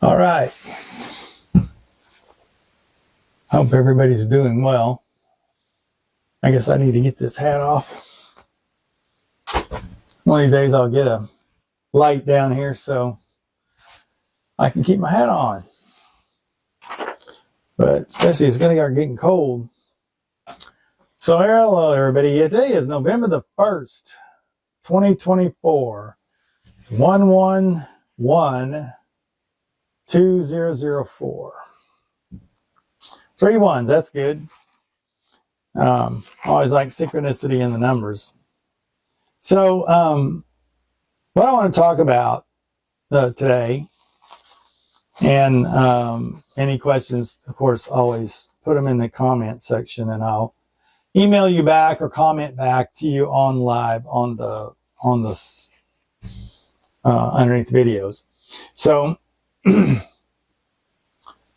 All right. Hope everybody's doing well. I guess I need to get this hat off. One of these days I'll get a light down here so I can keep my hat on. But especially it's going to start getting cold. So hello everybody. Today is November the 1st, 2024. 111-2004. 3 ones, that's good. Always like synchronicity in the numbers. So what I want to talk about today, and any questions, of course, always put them in the comment section and I'll email you back or comment back to you on live on the underneath the videos. So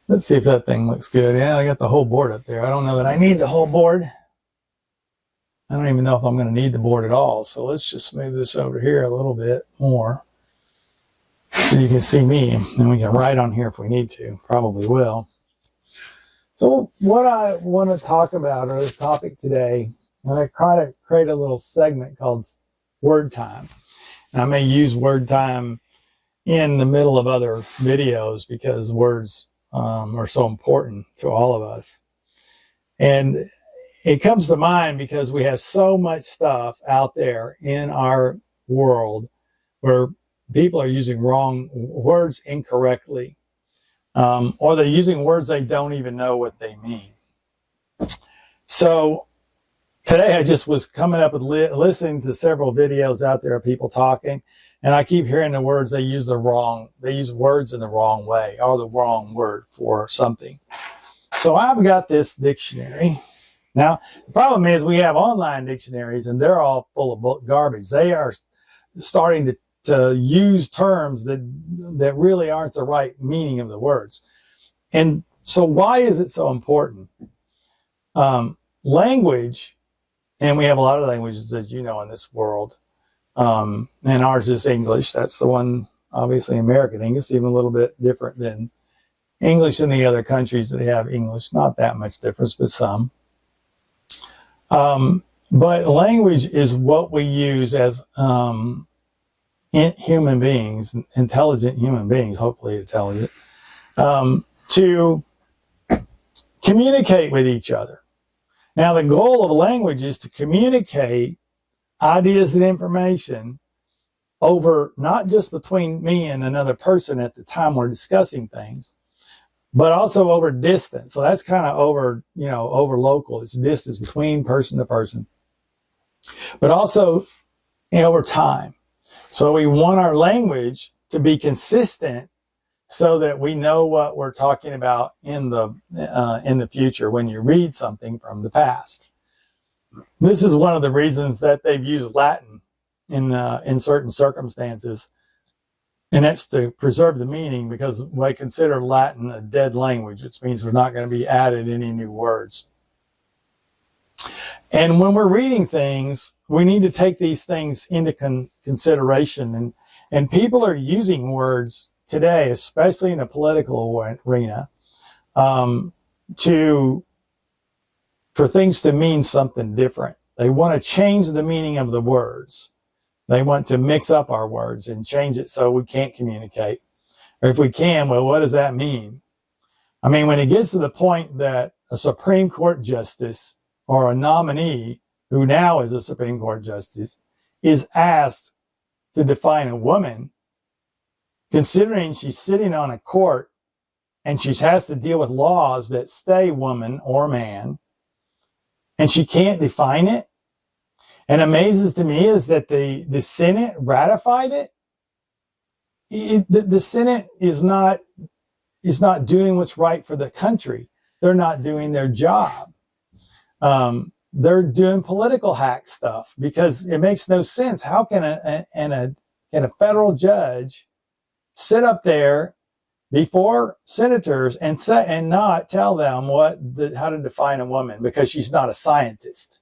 let's see if that thing looks good. Yeah, I got the whole board up there. I don't know that I need the whole board. I don't even know if I'm going to need the board at all. So let's just move this over here a little bit more so you can see me. And we can write on here if we need to. Probably will. So what I want to talk about, or this topic today, and I try to create a little segment called Word Time. And I may use Word Time in the middle of other videos because words are so important to all of us. And it comes to mind because we have so much stuff out there in our world where people are using wrong words incorrectly, or they're using words they don't even know what they mean. So today I just was coming up with listening to several videos out there of people talking, and I keep hearing the words they use words in the wrong way or the wrong word for something. So I've got this dictionary. Now, the problem is we have online dictionaries and they're all full of garbage. They are starting to use terms that really aren't the right meaning of the words. And so why is it so important? Language, and we have a lot of languages, as you know, in this world. And ours is English. That's the one, obviously, American English, even a little bit different than English in the other countries that have English. Not that much difference, but some. But language is what we use as human beings, intelligent human beings, hopefully intelligent, to communicate with each other. Now, the goal of language is to communicate ideas and information over, not just between me and another person at the time we're discussing things, but also over distance. So that's kind of over local. It's distance between person to person, but also over time. So we want our language to be consistent so that we know what we're talking about in the future when you read something from the past. This is one of the reasons that they've used Latin in certain circumstances, and that's to preserve the meaning, because they consider Latin a dead language, which means there's not going to be added any new words. And when we're reading things, we need to take these things into consideration. And people are using words today, especially in the political arena, for things to mean something different. They want to change the meaning of the words. They want to mix up our words and change it so we can't communicate. Or if we can, well, what does that mean? I mean, when it gets to the point that a Supreme Court justice or a nominee, who now is a Supreme Court justice, is asked to define a woman, considering she's sitting on a court and she has to deal with laws that say woman or man, and she can't define it. And amazes to me is that the Senate ratified it. The Senate is not doing what's right for the country. They're not doing their job. They're doing political hack stuff because it makes no sense. How can a federal judge sit up there before senators and not tell them how to define a woman because she's not a scientist?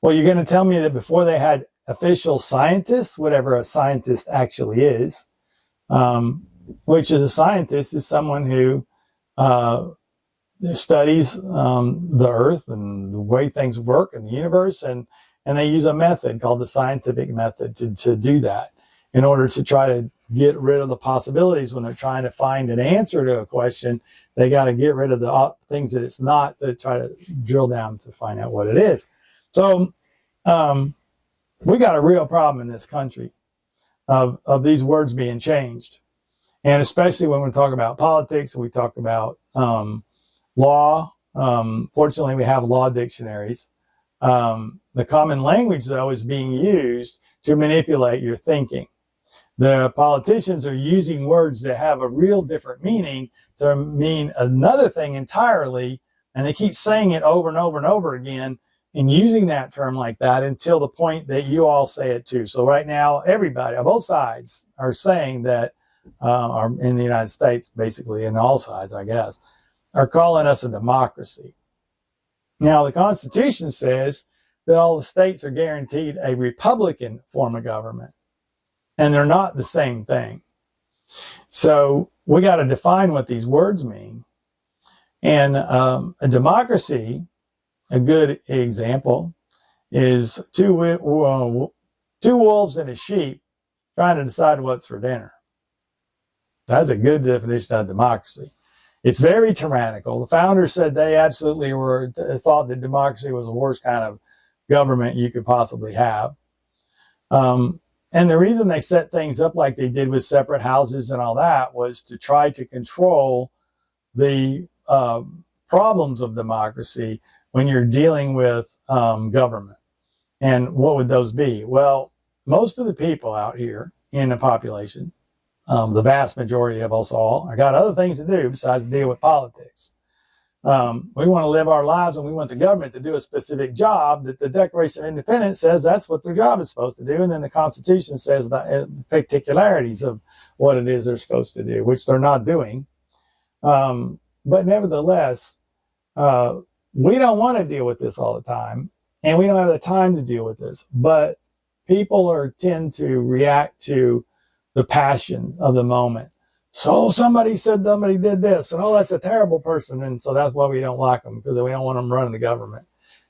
Well, you're going to tell me that before they had official scientists, whatever a scientist actually is, which is a scientist, is someone who studies the earth and the way things work in the universe, and they use a method called the scientific method to do that, in order to try to get rid of the possibilities. When they're trying to find an answer to a question, they got to get rid of the things that it's not, to try to drill down to find out what it is. So we got a real problem in this country of these words being changed. And especially when we talk about politics and we talk about law. Fortunately, we have law dictionaries. The common language, though, is being used to manipulate your thinking. The politicians are using words that have a real different meaning to mean another thing entirely, and they keep saying it over and over and over again and using that term like that until the point that you all say it too. So right now, everybody on both sides are saying that, or in the United States, basically, in all sides, I guess, are calling us a democracy. Now, the Constitution says that all the states are guaranteed a Republican form of government, and they're not the same thing. So we got to define what these words mean. And a democracy, a good example, is two wolves and a sheep trying to decide what's for dinner. That's a good definition of democracy. It's very tyrannical. The founders said they absolutely thought that democracy was the worst kind of government you could possibly have. And the reason they set things up like they did with separate houses and all that was to try to control the problems of democracy when you're dealing with government. And what would those be? Well, most of the people out here in the population, the vast majority of us all, I got other things to do besides deal with politics. We want to live our lives, and we want the government to do a specific job that the Declaration of Independence says that's what their job is supposed to do. And then the Constitution says the particularities of what it is they're supposed to do, which they're not doing. But nevertheless, we don't want to deal with this all the time, and we don't have the time to deal with this. But people tend to react to the passion of the moment. So somebody said somebody did this, and oh, that's a terrible person, and so that's why we don't like them, because we don't want them running the government.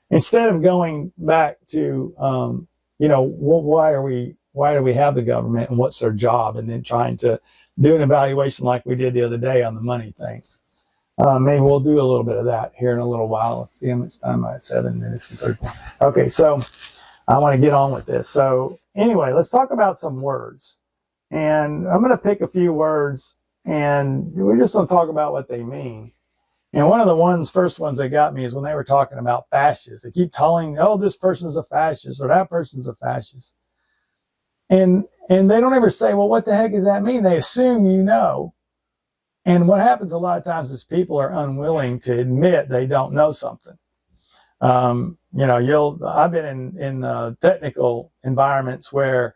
Instead of going back to, why do we have the government and what's their job, and then trying to do an evaluation like we did the other day on the money thing. Maybe we'll do a little bit of that here in a little while. Let's see how much time I have. 7 minutes and 30. Okay, so I want to get on with this. So anyway, let's talk about some words. And I'm going to pick a few words, and we're just going to talk about what they mean. And one of the first ones that got me is when they were talking about fascists. They keep telling, oh, this person's a fascist or that person's a fascist. And they don't ever say, well, what the heck does that mean? They assume you know. And what happens a lot of times is people are unwilling to admit they don't know something. I've been in technical environments where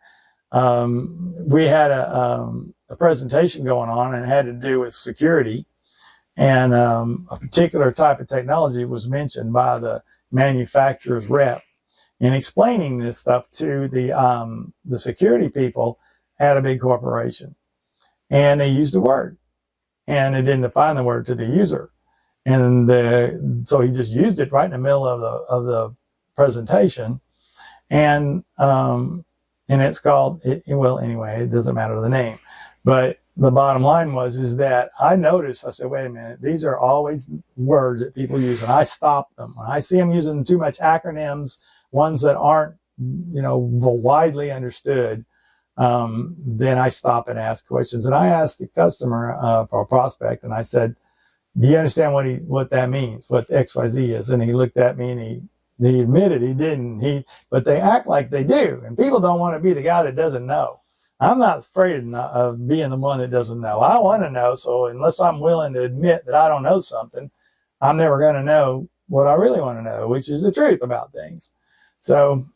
we had a presentation going on, and it had to do with security, and a particular type of technology was mentioned by the manufacturer's rep in explaining this stuff to the security people at a big corporation, and they used a word, and it didn't define the word to the user, and so he just used it right in the middle of the presentation, and it's called, anyway, it doesn't matter the name. But the bottom line is that I noticed, I said, wait a minute, these are always words that people use, and I stop them. When I see them using too much acronyms, ones that aren't, widely understood, then I stop and ask questions. And I asked the customer or prospect, and I said, do you understand what that means, what XYZ is? And he looked at me and he admitted he didn't. But they act like they do, and people don't want to be the guy that doesn't know. I'm not afraid of being the one that doesn't know. I want to know, so unless I'm willing to admit that I don't know something, I'm never going to know what I really want to know, which is the truth about things. So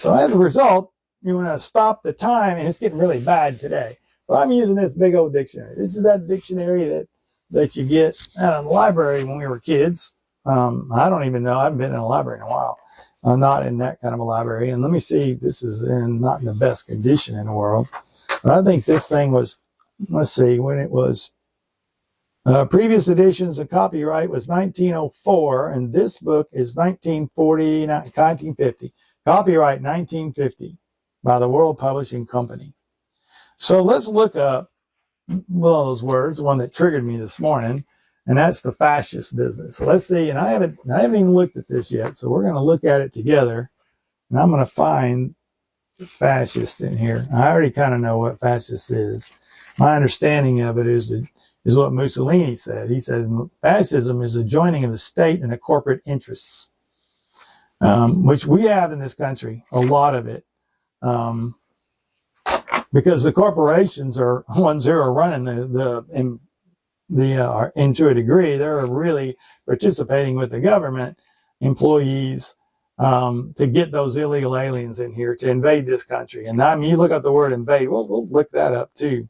as a result, you want to stop the time, and it's getting really bad today. So I'm using this big old dictionary. This is that dictionary that you get out of the library when we were kids. I don't even know. I haven't been in a library in a while. I'm not in that kind of a library. And let me see, this is not in the best condition in the world. But I think this thing was let's see, when it was, previous editions of copyright was 1904, and this book is 1950. Copyright 1950 by the World Publishing Company. So let's look up one of those words, the one that triggered me this morning, and that's the fascist business. So let's see, and I haven't even looked at this yet, so we're going to look at it together, and I'm going to find fascist in here. I already kind of know what fascist is. My understanding of it is what Mussolini said. He said fascism is a joining of the state and the corporate interests, which we have in this country, a lot of it, because the corporations are ones who are running and to a degree, they're really participating with the government employees to get those illegal aliens in here to invade this country. And I mean, you look up the word invade, we'll look that up too.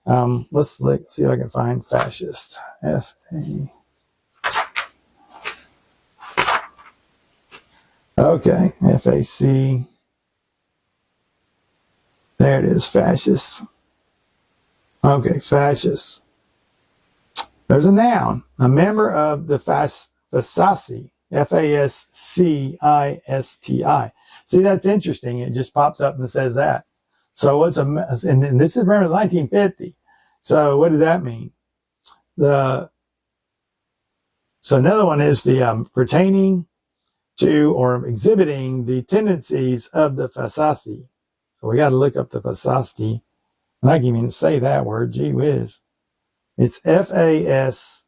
Let's see if I can find fascist. F-A. Okay, F-A-C. There it is, fascist. Okay, fascist. There's a noun, a member of the Fascisti, F-A-S-C-I-S-T-I. See, that's interesting. It just pops up and says that. So what's and this is, remember, 1950. So what does that mean? So another one is the pertaining to or exhibiting the tendencies of the Fascisti. So we got to look up the Fascisti. And I can't even say that word. Gee whiz. It's F-A-S-C-I-S-T-I.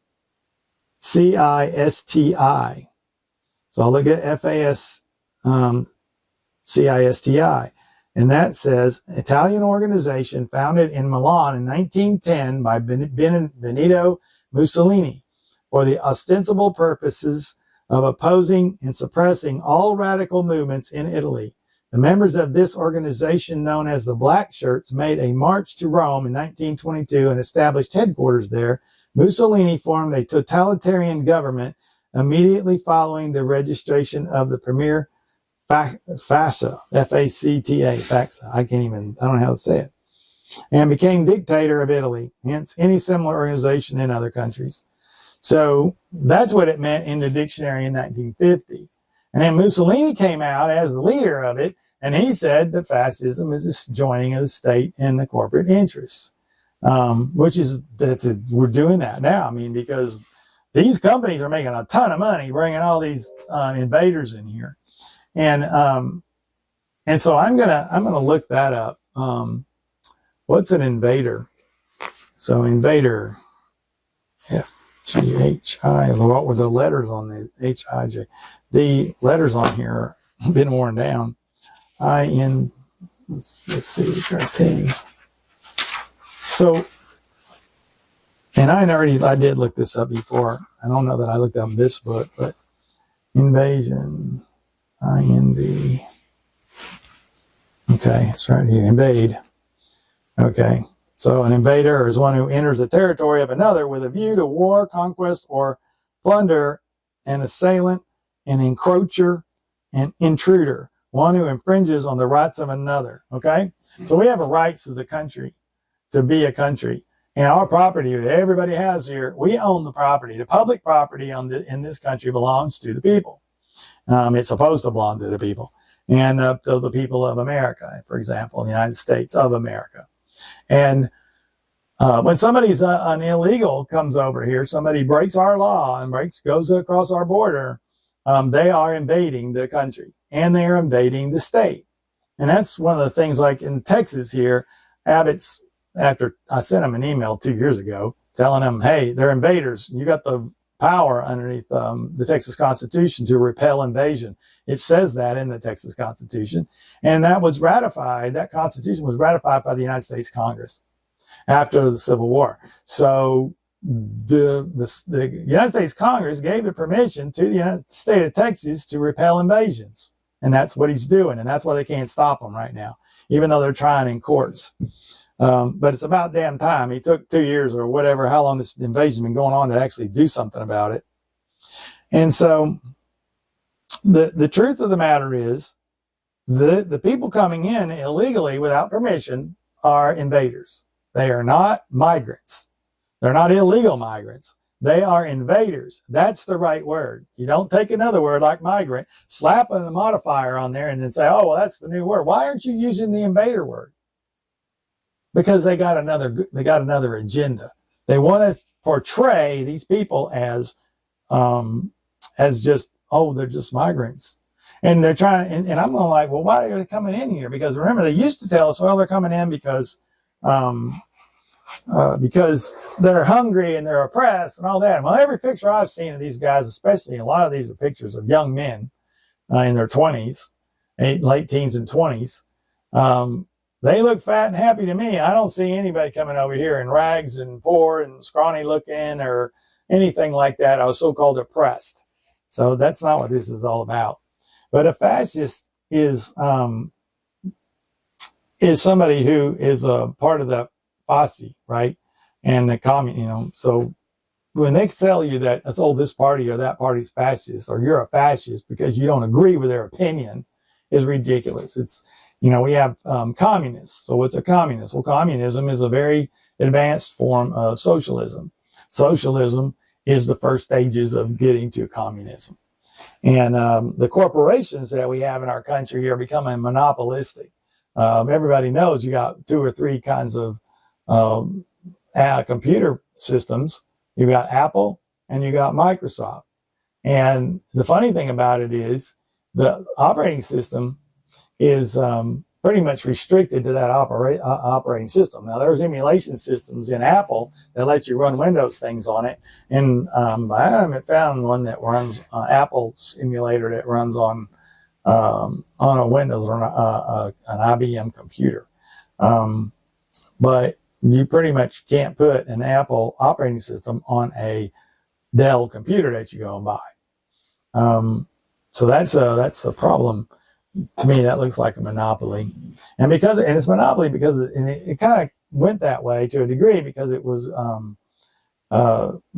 So I'll look at F-A-S-C-I-S-T-I. And that says, Italian organization founded in Milan in 1910 by Benito Mussolini for the ostensible purposes of opposing and suppressing all radical movements in Italy. The members of this organization, known as the Black Shirts, made a march to Rome in 1922 and established headquarters there. Mussolini formed a totalitarian government immediately following the registration of the premier FACTA, F-A-C-T-A, FACTA, I don't know how to say it, and became dictator of Italy, hence any similar organization in other countries. So that's what it meant in the dictionary in 1950. And then Mussolini came out as the leader of it, and he said that fascism is a joining of the state and the corporate interests, we're doing that now. I mean, because these companies are making a ton of money bringing all these invaders in here. And so I'm gonna look that up. What's an invader? So invader, F-G-H-I. What were the letters on the H-I-J? The letters on here have been worn down. I-N. Let's see. So, and I did look this up before. I don't know that I looked up this book, but invasion. I-N-V. Okay, it's right here. Invade. Okay, so an invader is one who enters the territory of another with a view to war, conquest, or plunder. An assailant, an encroacher, an intruder, one who infringes on the rights of another. Okay, so we have a rights as a country to be a country. And our property that everybody has here, we own the property. The public property in this country belongs to the people. It's supposed to belong to the people, and to the people of America, for example, the United States of America. And when somebody's an illegal comes over here, somebody breaks our law and goes across our border, they are invading the country and they are invading the state. And that's one of the things, like in Texas here, Abbott's, after I sent them an email 2 years ago telling them, hey, they're invaders. You got the power underneath the Texas Constitution to repel invasion. It says that in the Texas Constitution. And that Constitution was ratified by the United States Congress after the Civil War. So the United States Congress gave the permission to the United State of Texas to repel invasions. And that's what he's doing. And that's why they can't stop him right now, even though they're trying in courts. But it's about damn time. He took 2 years or whatever, how long this invasion's been going on, to actually do something about it. And so the truth of the matter is the people coming in illegally without permission are invaders. They are not migrants. They're not illegal migrants. They are invaders. That's the right word. You don't take another word like migrant, slap a modifier on there, and then say, oh, well, that's the new word. Why aren't you using the invader word? Because they got another agenda. They want to portray these people as just, oh, they're just migrants. And they're trying, and I'm going like, well, why are they coming in here? Because remember, they used to tell us, well, they're coming in because they're hungry and they're oppressed and all that. Well, every picture I've seen of these guys, especially a lot of these are pictures of young men in their 20s, late teens and 20s. They look fat and happy to me. I don't see anybody coming over here in rags and poor and scrawny looking or anything like that. I was so-called oppressed. So that's not what this is all about. But a fascist is somebody who is a part of the Fasci, right? And the communist, so when they tell you that, oh, this party or that party's fascist, or you're a fascist because you don't agree with their opinion, is ridiculous. It's, we have communists. So what's a communist? Well, communism is a very advanced form of socialism. Socialism is the first stages of getting to communism. And the corporations that we have in our country are becoming monopolistic. Everybody knows you got 2 or 3 kinds of computer systems. You got Apple and you got Microsoft. And the funny thing about it is the operating system is pretty much restricted to that operating system. Now, there's emulation systems in Apple that let you run Windows things on it. And I haven't found one that runs Apple's emulator that runs on a Windows or an IBM computer. But you pretty much can't put an Apple operating system on a Dell computer that you go and buy. So that's a problem. To me, that looks like a monopoly. And it's monopoly because it kind of went that way to a degree because it was the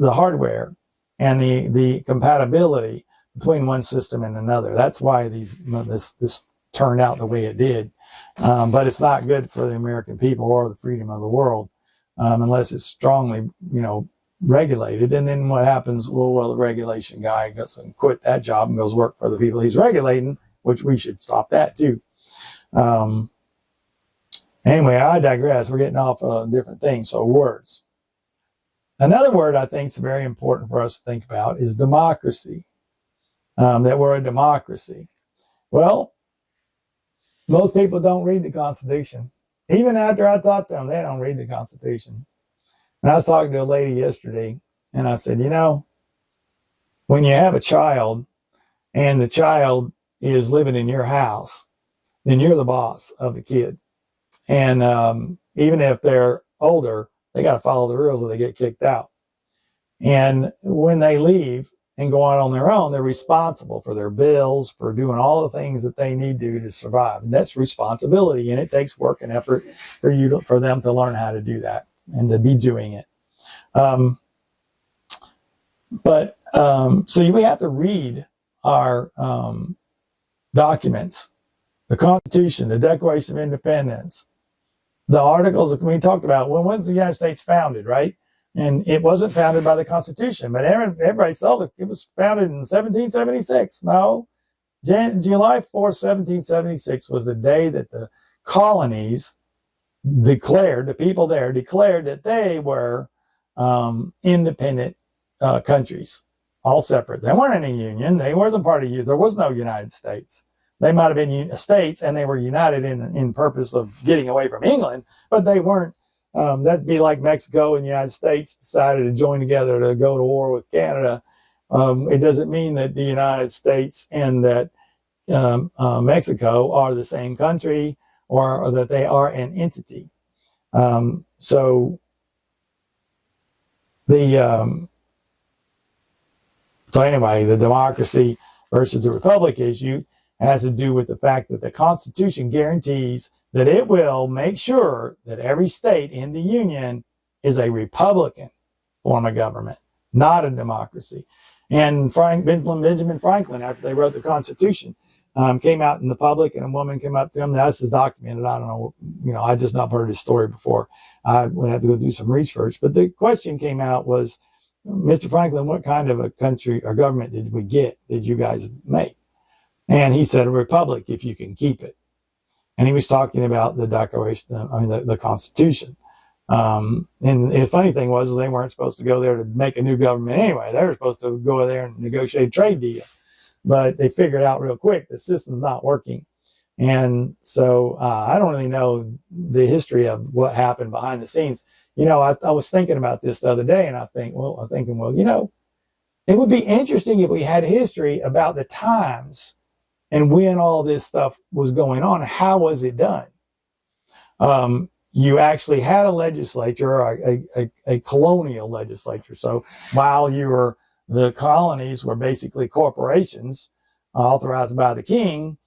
hardware and the compatibility between one system and another. That's why this turned out the way it did. But it's not good for the American people or the freedom of the world unless it's strongly, regulated. And then what happens? Well, the regulation guy goes and quit that job and goes work for the people he's regulating, which we should stop that too. Anyway, I digress. We're getting off different things. So words. Another word I think is very important for us to think about is democracy. That we're a democracy. Well, most people don't read the Constitution. Even after I talked to them, they don't read the Constitution. And I was talking to a lady yesterday, and I said, when you have a child, and the child is living in your house, then you're the boss of the kid. And even if they're older, they got to follow the rules or they get kicked out. And when they leave and go out on their own, they're responsible for their bills, for doing all the things that they need to survive. And that's responsibility, and it takes work and effort for them to learn how to do that and to be doing it. So we have to read our documents, the Constitution, the Declaration of Independence, the articles that we talked about. When's the United States founded, right? And it wasn't founded by the Constitution, but everybody saw that it was founded in 1776. No, July 4th, 1776 was the day that the colonies declared, the people there declared that they were independent countries, all separate. They weren't in a union. They wasn't part of there was no United States. They might have been states, and they were united in purpose of getting away from England, but they weren't. That'd be like Mexico and the United States decided to join together to go to war with Canada. It doesn't mean that the United States and that Mexico are the same country or that they are an entity. So anyway, the democracy versus the republic issue has to do with the fact that the Constitution guarantees that it will make sure that every state in the Union is a Republican form of government, not a democracy. And Benjamin Franklin, after they wrote the Constitution, came out in the public, and a woman came up to him. Now, this is documented. I don't know, I just not heard his story before. I would have to go do some research. But the question came out was, Mr. Franklin, what kind of a country or government did you guys make? And he said, a republic, if you can keep it. And he was talking about the Declaration, the Constitution. And the funny thing was, they weren't supposed to go there to make a new government anyway. They were supposed to go there and negotiate a trade deal. But they figured out real quick the system's not working. And so I don't really know the history of what happened behind the scenes. I was thinking about this the other day, and I'm thinking, it would be interesting if we had history about the times and when all this stuff was going on. How was it done? You actually had a legislature, a colonial legislature. So while the colonies were basically corporations authorized by the king,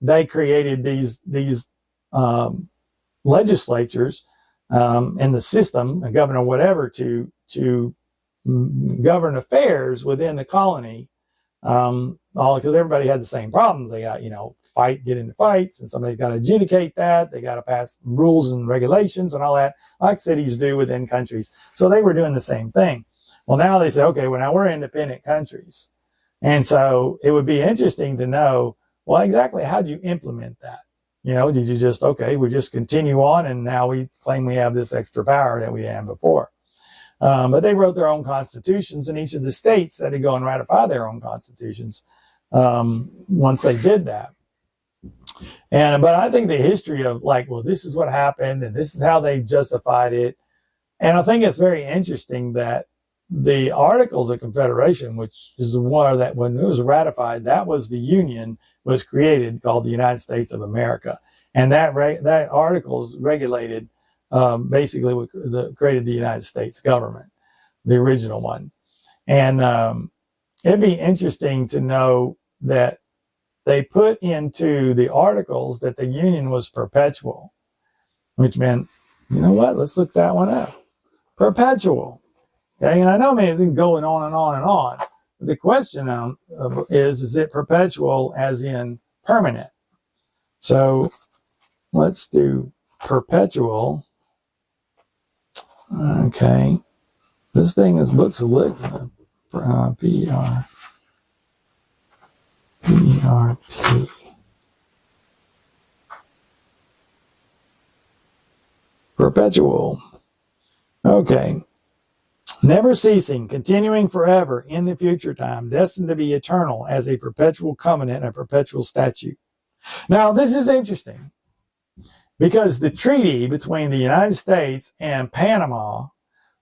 they created these legislatures in the system, a governor, whatever, to govern affairs within the colony. All because everybody had the same problems. They got, get into fights, and somebody's got to adjudicate that. They got to pass rules and regulations and all that, like cities do within countries. So they were doing the same thing. Well, now they say, okay, well, now we're independent countries. And so it would be interesting to know, well, exactly how do you implement that? Did you just, we just continue on, and now we claim we have this extra power that we had before? But they wrote their own constitutions, and each of the states had to go and ratify their own constitutions once they did that. But I think the history of this is what happened, and this is how they justified it. And I think it's very interesting that the Articles of Confederation, which is the one that when it was ratified, that was the union was created called the United States of America. And that Articles regulated, basically created the United States government, the original one. And it'd be interesting to know that they put into the Articles that the union was perpetual, which meant, let's look that one up. Perpetual. Okay, and I know it's been going on and on and on. But the question is it perpetual as in permanent? So let's do perpetual. Okay. This thing is books of lit. PRP. Perpetual. Okay. Never ceasing, continuing forever in the future time, destined to be eternal as a perpetual covenant, a perpetual statute. Now, this is interesting because the treaty between the United States and Panama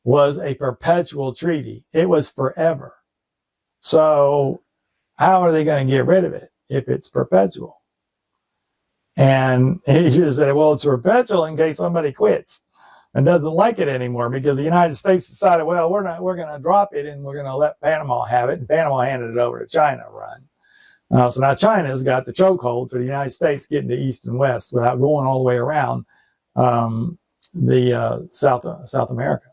was a perpetual treaty. It was forever. So how are they going to get rid of it if it's perpetual? And he just said, well, it's perpetual in case somebody quits and doesn't like it anymore, because the United States decided, well, we're going to drop it and we're going to let Panama have it. And Panama handed it over to China to run. So now China's got the chokehold for the United States getting to east and west without going all the way around South America,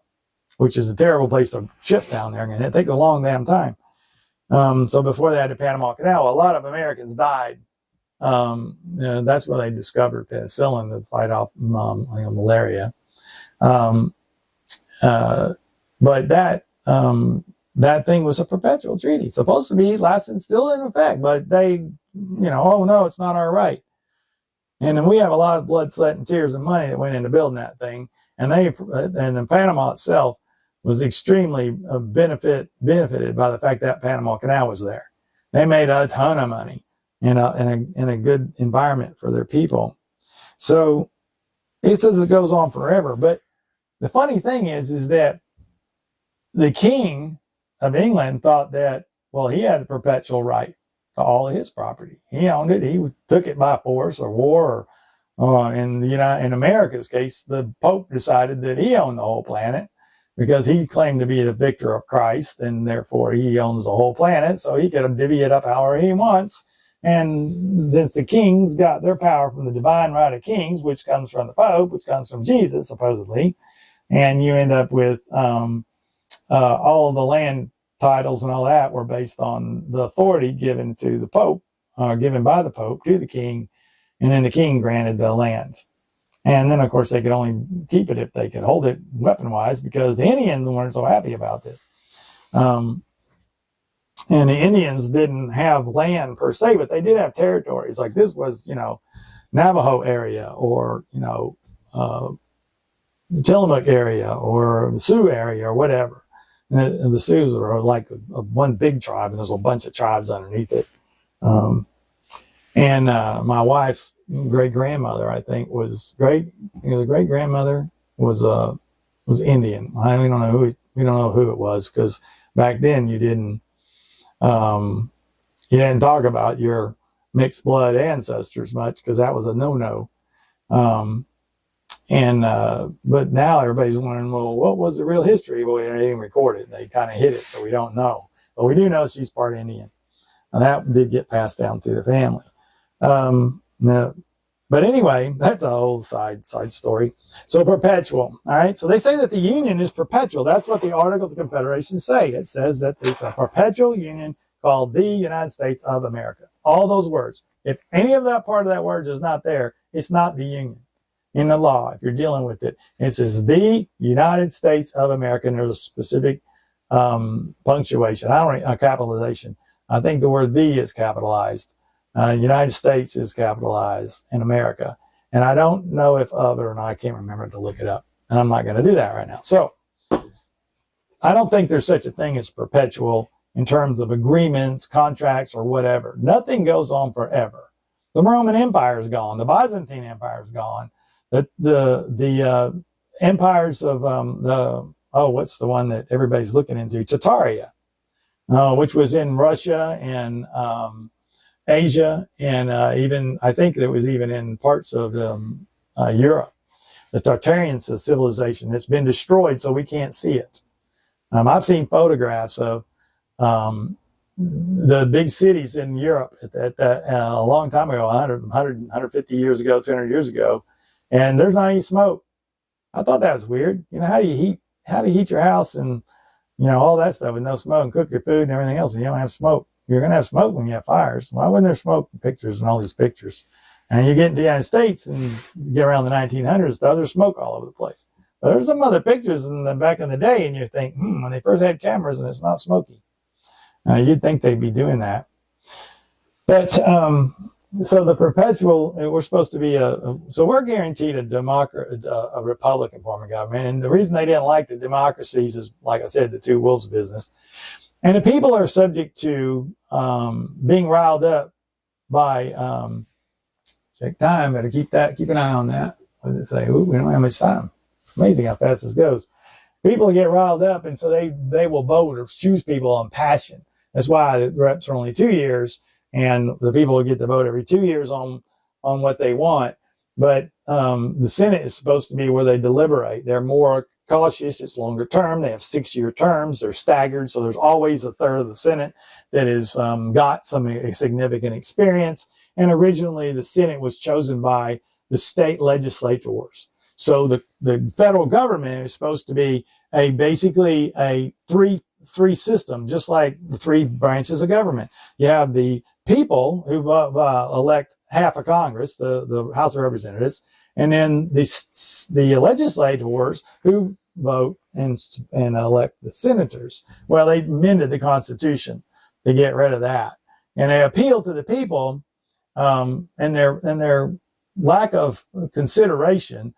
which is a terrible place to ship down there. And it takes a long damn time. So before they had the Panama Canal, a lot of Americans died. That's where they discovered penicillin to fight off malaria. But that thing was a perpetual treaty. It's supposed to be lasting, still in effect, but they, oh no, it's not our right. And then we have a lot of blood, sweat, and tears and money that went into building that thing. And then Panama itself was extremely benefited by the fact that Panama Canal was there. They made a ton of money in a good environment for their people. So it says it goes on forever. But the funny thing is that the king of England thought that, well, he had a perpetual right to all of his property. He owned it. He took it by force or war. In America's case, the Pope decided that he owned the whole planet because he claimed to be the victor of Christ, and therefore he owns the whole planet, so he could divvy it up however he wants. And since the kings got their power from the divine right of kings, which comes from the Pope, which comes from Jesus, supposedly, and you end up with all of the land titles and all that were based on the authority given to the Pope given by the Pope to the king, and then the king granted the land. And then, of course, they could only keep it if they could hold it weapon-wise, because the Indians weren't so happy about this. And the Indians didn't have land per se, but they did have territories. Like this was, Navajo area, or, Tillamook area, or Sioux area, or whatever. And the Sioux are like one big tribe, and there's a bunch of tribes underneath it. My wife's great grandmother, I think, was great grandmother was Indian. We don't know who it was, because back then you didn't talk about your mixed blood ancestors much, because that was a no-no. But now everybody's wondering, well, what was the real history? Well, they didn't record it. They kind of hid it, so we don't know. But we do know she's part Indian. And that did get passed down through the family. But anyway, that's a whole side story. So perpetual. All right. So they say that the union is perpetual. That's what the Articles of Confederation say. It says that it's a perpetual union called the United States of America. All those words. If any of that part of that word is not there, it's not the union in the law. If you're dealing with it, it says the United States of America, and there's a specific punctuation. Capitalization. I think the word "the" is capitalized. United States is capitalized in America. And I don't know if other or not. I can't remember to look it up. And I'm not going to do that right now. So I don't think there's such a thing as perpetual in terms of agreements, contracts, or whatever. Nothing goes on forever. The Roman Empire is gone. The Byzantine Empire is gone. The empires of what's the one that everybody's looking into? Tartaria, which was in Russia and Asia, and even I think it was even in parts of Europe. The Tartarian civilization, it's been destroyed, so we can't see it. I've seen photographs of the big cities in Europe a long time ago, 150 years ago, 200 years ago, and there's not any smoke. I thought that was weird. How do you heat your house and all that stuff with no smoke, and cook your food and everything else, and you don't have smoke? You're going to have smoke when you have fires. Why wouldn't there smoke in pictures and all these pictures? And you get into the United States and get around the 1900s, there's smoke all over the place. But there's some other pictures back in the day, and you think, when they first had cameras and it's not smoky. You'd think they'd be doing that. But so the perpetual, we're supposed to be so we're guaranteed a Republican form of government. And the reason they didn't like the democracies is, like I said, the two wolves business. And the people are subject to being riled up by check time. Better keep an eye on that. What did it say? Ooh, we don't have much time. It's amazing how fast this goes. People get riled up, and so they will vote or choose people on passion. That's why the reps are only 2 years, and the people will get to vote every 2 years on what they want. But the Senate is supposed to be where they deliberate. They're more cautious. It's longer term. They have 6-year terms. They're staggered. So there's always a third of the Senate that has got some significant experience. And originally the Senate was chosen by the state legislators. So the federal government is supposed to be basically a three system, just like the three branches of government. You have the people who elect half of Congress, the House of Representatives, and then the legislators who vote and elect the senators. Well, they amended the Constitution to get rid of that, and they appeal to the people and their lack of consideration,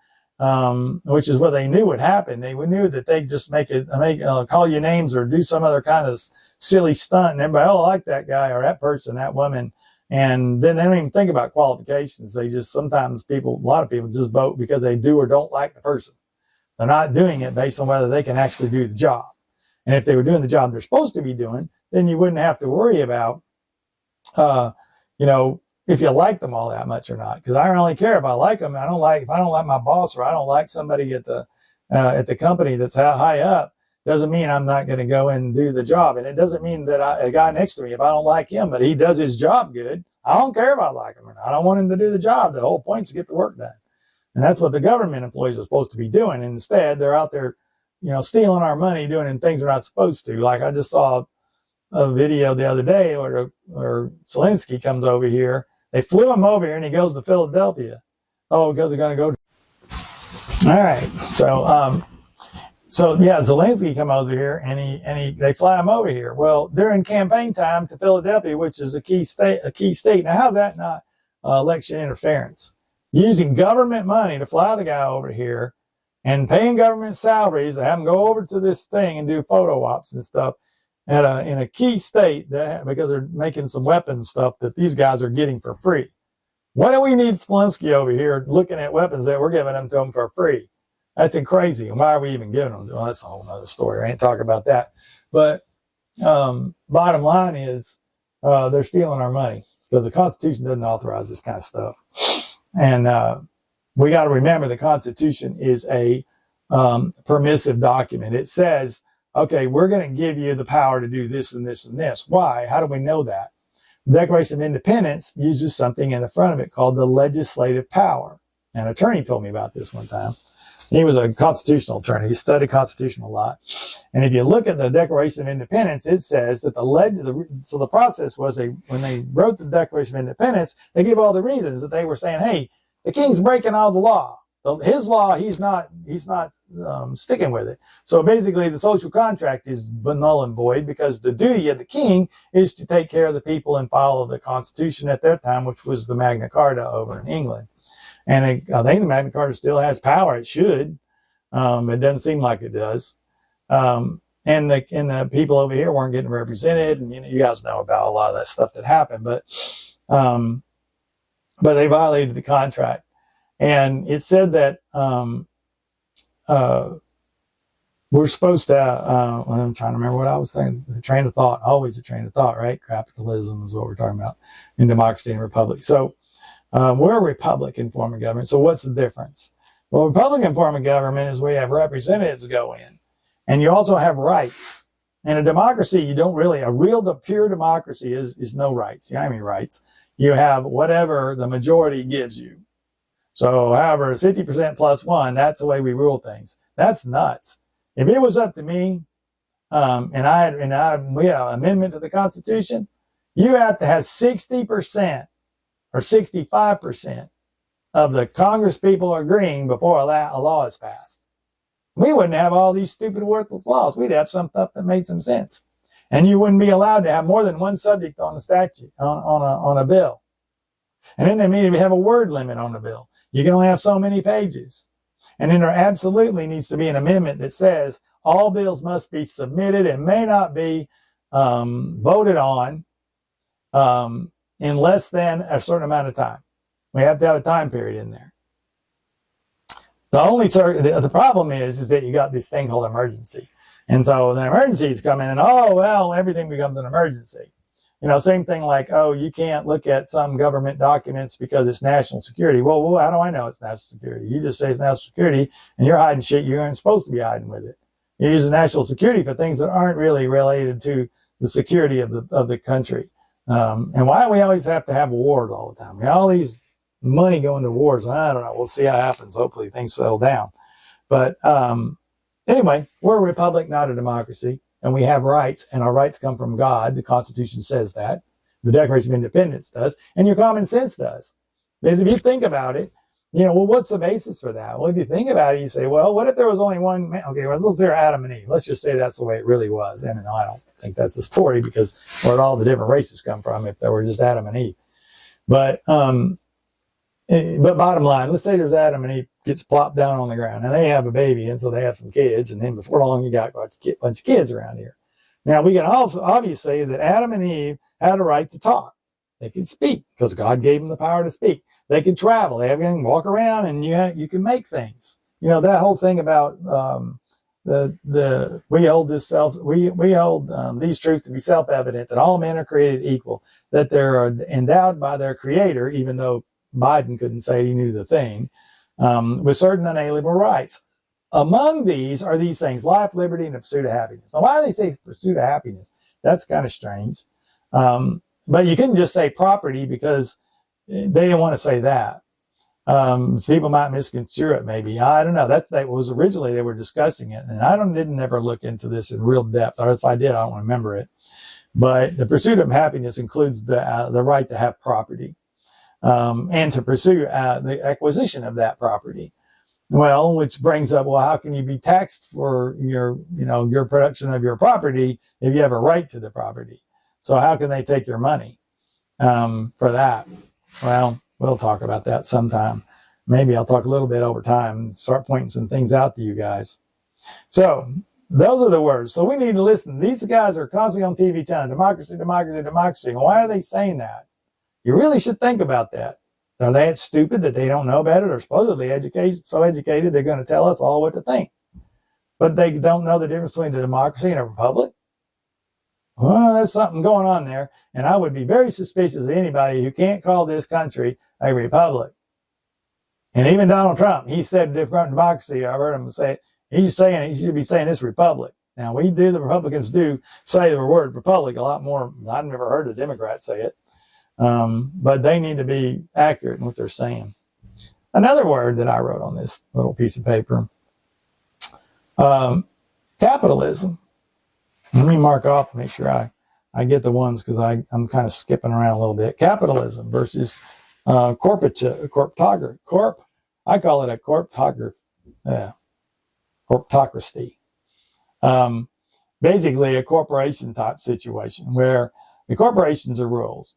which is what they knew would happen. They knew that they just call you names or do some other kind of silly stunt, and everybody, I like that guy or that person, that woman. And then they don't even think about qualifications. They just, a lot of people just vote because they do or don't like the person. They're not doing it based on whether they can actually do the job. And if they were doing the job they're supposed to be doing, then you wouldn't have to worry about, if you like them all that much or not. Because I don't really care if I like them. If I don't like my boss, or I don't like somebody at the company that's high up, doesn't mean I'm not going to go in and do the job. And it doesn't mean that a guy next to me, if I don't like him, but he does his job good, I don't care if I like him or not. I don't want him to do the job. The whole point is to get the work done. And that's what the government employees are supposed to be doing. And instead, they're out there, stealing our money, doing things they're not supposed to. Like I just saw a video the other day where Zelensky comes over here. They flew him over here, and he goes to Philadelphia. Oh, because they're going to go. All right, so yeah, Zelensky come over here, and they fly him over here. Well, during campaign time to Philadelphia, which is a key state. Now, how's that not election interference? Using government money to fly the guy over here, and paying government salaries to have him go over to this thing and do photo ops and stuff in a key state because they're making some weapons stuff that these guys are getting for free. Why do we need Zelensky over here looking at weapons that we're giving them to them for free? That's crazy. And why are we even giving them? Well, that's a whole other story. I ain't talking about that. But bottom line is they're stealing our money because the Constitution doesn't authorize this kind of stuff. And we got to remember the Constitution is a permissive document. It says, okay, we're going to give you the power to do this and this and this. Why? How do we know that? The Declaration of Independence uses something in the front of it called the legislative power. An attorney told me about this one time. He was a constitutional attorney. He studied Constitution a lot. And if you look at the Declaration of Independence, it says that so the process was when they wrote the Declaration of Independence, they gave all the reasons that they were saying, hey, the king's breaking all the law. His law, he's not sticking with it. So basically, the social contract is null and void because the duty of the king is to take care of the people and follow the Constitution at that time, which was the Magna Carta over in England. And I think the Magna Carta still has power. It should. It doesn't seem like it does. And the people over here weren't getting represented. And you guys know about a lot of that stuff that happened. But they violated the contract. And it said that we're supposed to, I'm trying to remember what I was thinking. A train of thought, always a train of thought, right? Capitalism is what we're talking about in democracy and republic. So we're a Republican form of government. So what's the difference? Well, Republican form of government is where you have representatives go in. And you also have rights. In a democracy, you don't really, pure democracy is no rights. You don't have any rights. You have whatever the majority gives you. So, however, 50% plus one, that's the way we rule things. That's nuts. If it was up to me, we have an amendment to the Constitution, you have to have 60% or 65% of the Congress people agreeing before a law is passed. We wouldn't have all these stupid, worthless laws. We'd have some stuff that made some sense. And you wouldn't be allowed to have more than one subject on a statute, on a bill. And then they immediately have a word limit on the bill. You can only have so many pages. And then there absolutely needs to be an amendment that says all bills must be submitted and may not be voted on in less than a certain amount of time. We have to have a time period in there. The problem is that you got this thing called emergency. And so the emergencies come in and, everything becomes an emergency. Same thing like, you can't look at some government documents because it's national security. Well, how do I know it's national security? You just say it's national security and you're hiding shit you aren't supposed to be hiding with it. You're using national security for things that aren't really related to the security of the country. And why do we always have to have wars all the time? We have all these money going to wars. I don't know. We'll see how it happens. Hopefully things settle down. But anyway, we're a republic, not a democracy. And we have rights, and our rights come from God. The Constitution says that. The Declaration of Independence does. And your common sense does. Because if you think about it, what's the basis for that? Well, if you think about it, you say, well, what if there was only one man? Okay, well, let's say Adam and Eve. Let's just say that's the way it really was. And I don't think that's the story because where all the different races come from if there were just Adam and Eve. But bottom line, let's say there's Adam and Eve gets plopped down on the ground and they have a baby and so they have some kids and then before long you got a bunch of kids around here. Now we can also obviously say that Adam and Eve had a right to talk. They could speak because God gave them the power to speak. They could travel. They can walk around and you can make things. That whole thing about we hold these truths to be self-evident that all men are created equal, that they're endowed by their creator, even though Biden couldn't say he knew the thing, with certain unalienable rights. Among these are these things: life, liberty, and the pursuit of happiness. Now, why do they say pursuit of happiness? That's kind of strange. But you couldn't just say property because they didn't want to say that. So people might misconstrue it, maybe. I don't know. That was originally they were discussing it, and I didn't ever look into this in real depth. Or if I did, I don't remember it. But the pursuit of happiness includes the right to have property, and to pursue the acquisition of that property. Well, which brings up, well, how can you be taxed for your production of your property if you have a right to the property? So how can they take your money for that? Well, we'll talk about that sometime. Maybe I'll talk a little bit over time and start pointing some things out to you guys. So those are the words. So we need to listen. These guys are constantly on TV telling democracy, democracy, democracy. And why are they saying that? You really should think about that. Are they stupid that they don't know about it, or supposedly so educated they're going to tell us all what to think? But they don't know the difference between a democracy and a republic? Well, there's something going on there. And I would be very suspicious of anybody who can't call this country a republic. And even Donald Trump, he said democracy. I heard him say it. He's saying he should be saying this republic. Now, the Republicans do say the word republic a lot more. I've never heard a Democrat say it. But they need to be accurate in what they're saying. Another word that I wrote on this little piece of paper, capitalism. Let me mark off, make sure I get the ones, because I'm kind of skipping around a little bit. Capitalism versus corporatocracy. I call it a corporatocracy. Basically a corporation type situation where the corporations are rules.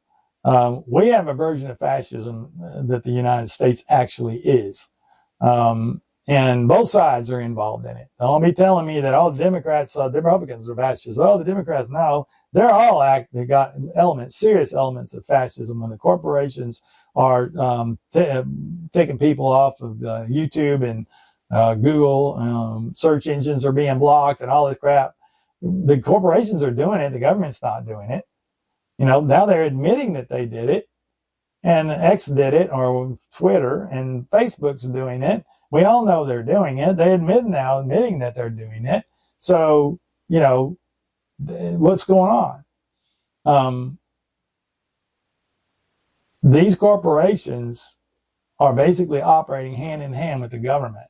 We have a version of fascism that the United States actually is. And both sides are involved in it. Don't be telling me that all the Democrats, the Republicans are fascists. Well, the Democrats, no, they're all they got serious elements of fascism when the corporations are taking people off of YouTube and Google. Search engines are being blocked and all this crap. The corporations are doing it. The government's not doing it. Now they're admitting that they did it, and X did it, or Twitter, and Facebook's doing it. We all know they're doing it. They admitting that they're doing it. So, what's going on? These corporations are basically operating hand in hand with the government.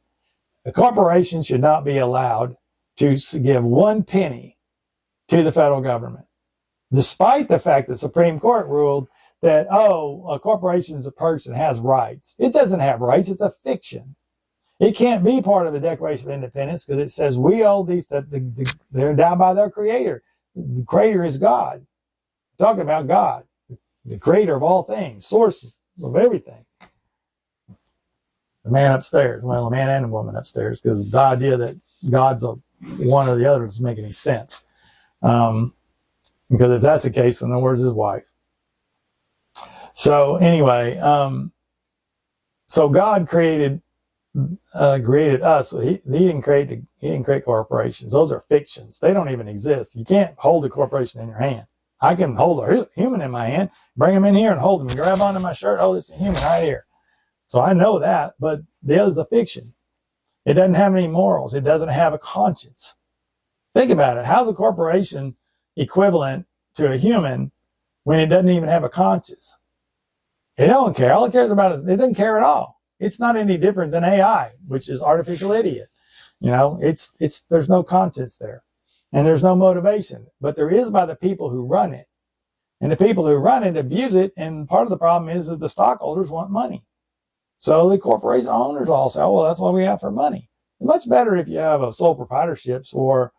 A corporation should not be allowed to give 1 penny to the federal government, despite the fact that the Supreme Court ruled that, a corporation is a person, has rights. It doesn't have rights. It's a fiction. It can't be part of the Declaration of Independence because it says we owe these, they're endowed by their creator. The creator is God. We're talking about God, the creator of all things, source of everything. The man upstairs, a man and a woman upstairs, because the idea that God's one or the other doesn't make any sense. Because if that's the case, then where's his wife? So anyway, so God created us. So he didn't create corporations. Those are fictions. They don't even exist. You can't hold a corporation in your hand. I can hold a human in my hand, bring him in here and hold him, grab onto my shirt. Oh, this is a human right here. So I know that, but the other's a fiction. It doesn't have any morals. It doesn't have a conscience. Think about it. How's a corporation equivalent to a human when it doesn't even have a conscience? It don't care. All it cares about is it doesn't care at all. It's not any different than AI, which is artificial idiot. There's no conscience there, and there's no motivation, but there is by the people who run it, and the people who run it abuse it. And part of the problem is that the stockholders want money. So the corporation owners all say, well, that's what we have for money. It's much better if you have a sole proprietorships or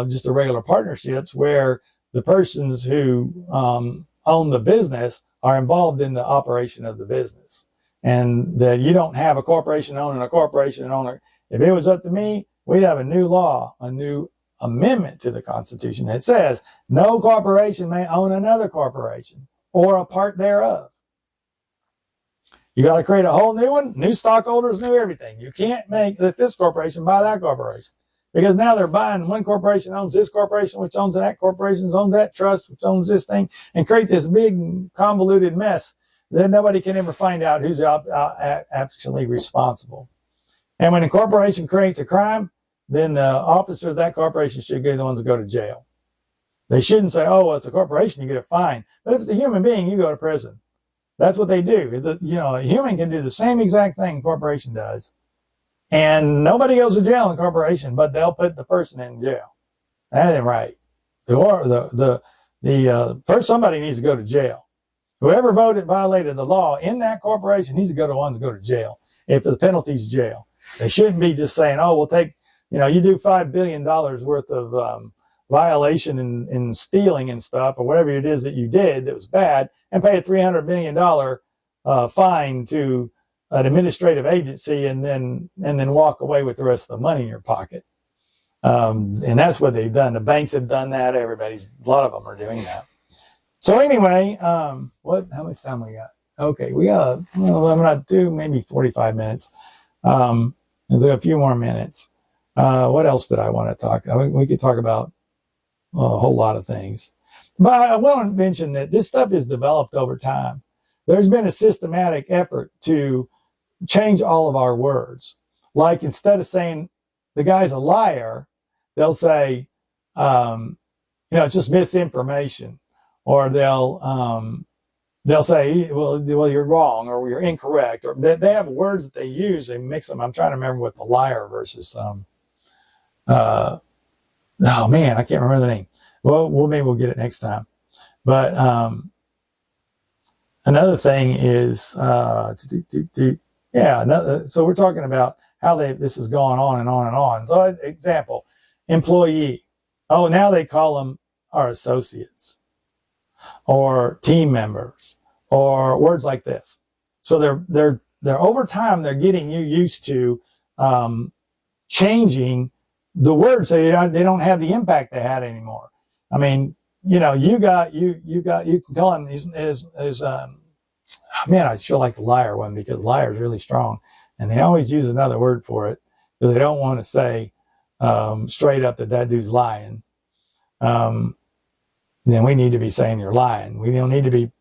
just a regular partnerships where the persons who own the business are involved in the operation of the business. And that you don't have a corporation owner and a corporation owner. If it was up to me, we'd have a new law, a new amendment to the Constitution that says no corporation may own another corporation or a part thereof. You got to create a whole new one, new stockholders, new everything. You can't make this corporation buy that corporation, because now they're buying, one corporation owns this corporation, which owns that corporation, owns that trust, which owns this thing, and create this big convoluted mess that nobody can ever find out who's actually responsible. And when a corporation creates a crime, then the officers of that corporation should be the ones that go to jail. They shouldn't say, well, it's a corporation, you get a fine. But if it's a human being, you go to prison. That's what they do. A human can do the same exact thing a corporation does. And nobody goes to jail in a corporation, but they'll put the person in jail. That ain't right. The first somebody needs to go to jail. Whoever violated the law in that corporation needs to go to jail. If the penalty's jail, they shouldn't be just saying, "Oh, we'll take, you do $5 billion worth of violation and stealing and stuff, or whatever it is that you did that was bad, and pay a $300 million fine to an administrative agency, and then walk away with the rest of the money in your pocket." And that's what they've done. The banks have done that. A lot of them are doing that. So anyway, how much time we got? Okay, we got, I'm going to do maybe 45 minutes. There's a few more minutes. What else did I want to talk? We could talk about a whole lot of things. But I want to mention that this stuff is developed over time. There's been a systematic effort to change all of our words. Like, instead of saying the guy's a liar, they'll say, it's just misinformation. Or they'll say, well, you're wrong, or you're incorrect, or they have words that they use. They mix them. I'm trying to remember what the liar versus oh man, I can't remember the name. Well, maybe we'll get it next time. But another thing is, so we're talking about how this has gone on and on and on. So, example, employee. Oh, now they call them our associates, or team members, or words like this. So they're over time, they're getting you used to changing the words so they don't have the impact they had anymore. I mean, you can call him man, I sure like the liar one, because liar is really strong, and they always use another word for it because they don't want to say straight up that dude's lying. Then we need to be saying you're lying. We don't need to be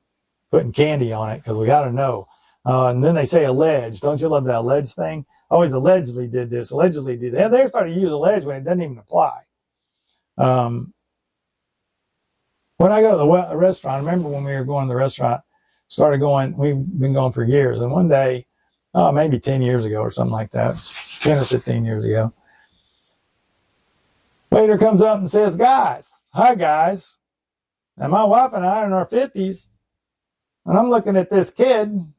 putting candy on it, because we got to know. And then they say alleged. Don't you love that alleged thing? Always allegedly did this, allegedly did that. They started to use alleged when it doesn't even apply. When I go to the restaurant, I remember when we were going to the restaurant, we've been going for years. And one day, maybe 10 years ago or something like that, 10 or 15 years ago, waiter comes up and says, "Guys, hi guys." And my wife and I are in our 50s, and I'm looking at this kid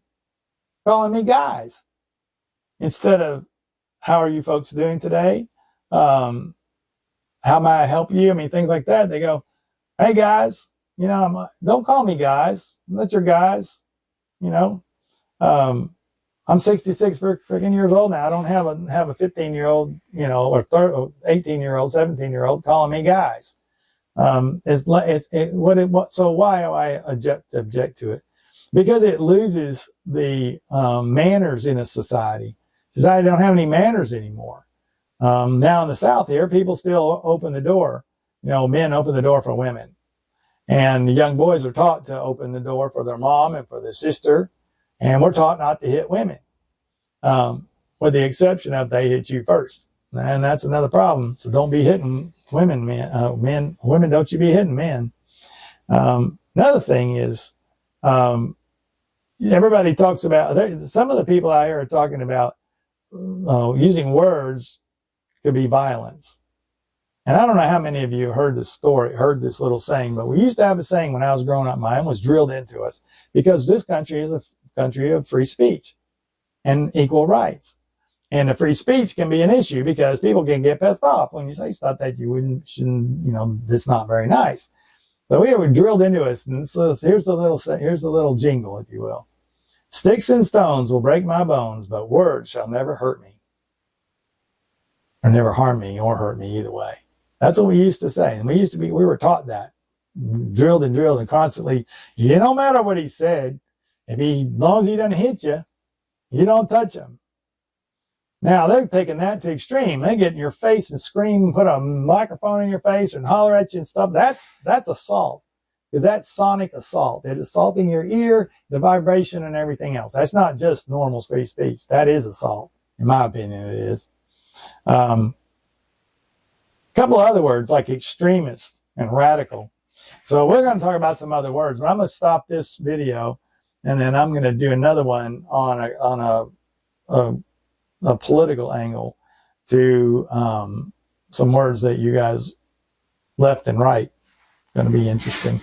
calling me guys, instead of, "How are you folks doing today? How may I help you?" I mean, things like that. They go, "Hey guys, don't call me guys. I'm not your guys. I'm 66 freaking years old now. I don't have a 15-year-old, or 18-year-old, 17-year-old calling me guys." So why do I object to it? Because it loses the manners in a society. Society don't have any manners anymore. Now in the South here, people still open the door. Men open the door for women, and the young boys are taught to open the door for their mom and for their sister, and we're taught not to hit women, with the exception of they hit you first, and that's another problem. So don't be hitting women, women, don't you be hitting men. Another thing is, everybody talks about, some of the people out here are talking about using words could be violence. And I don't know how many of you heard this little saying, but we used to have a saying when I was growing up. Mine was drilled into us, because this country is a country of free speech and equal rights. And the free speech can be an issue, because people can get pissed off when you say stuff that you shouldn't, that's not very nice. So we were drilled into us. And so here's the little jingle, if you will. "Sticks and stones will break my bones, but words shall never hurt me." Or never harm me or hurt me, either way. That's what we used to say. And we were taught that. Drilled and constantly. No matter what he said, as long as he doesn't hit you, you don't touch him. Now they're taking that to extreme. They get in your face and scream and put a microphone in your face and holler at you and stuff. That's assault, because that's sonic assault. It's assaulting your ear, the vibration, and everything else. That's not just normal free speech. That is assault. In my opinion, it is. A couple of other words like extremist and radical. So we're going to talk about some other words, but I'm going to stop this video, and then I'm going to do another one on a political angle to some words that you guys left and right. Going to be interesting.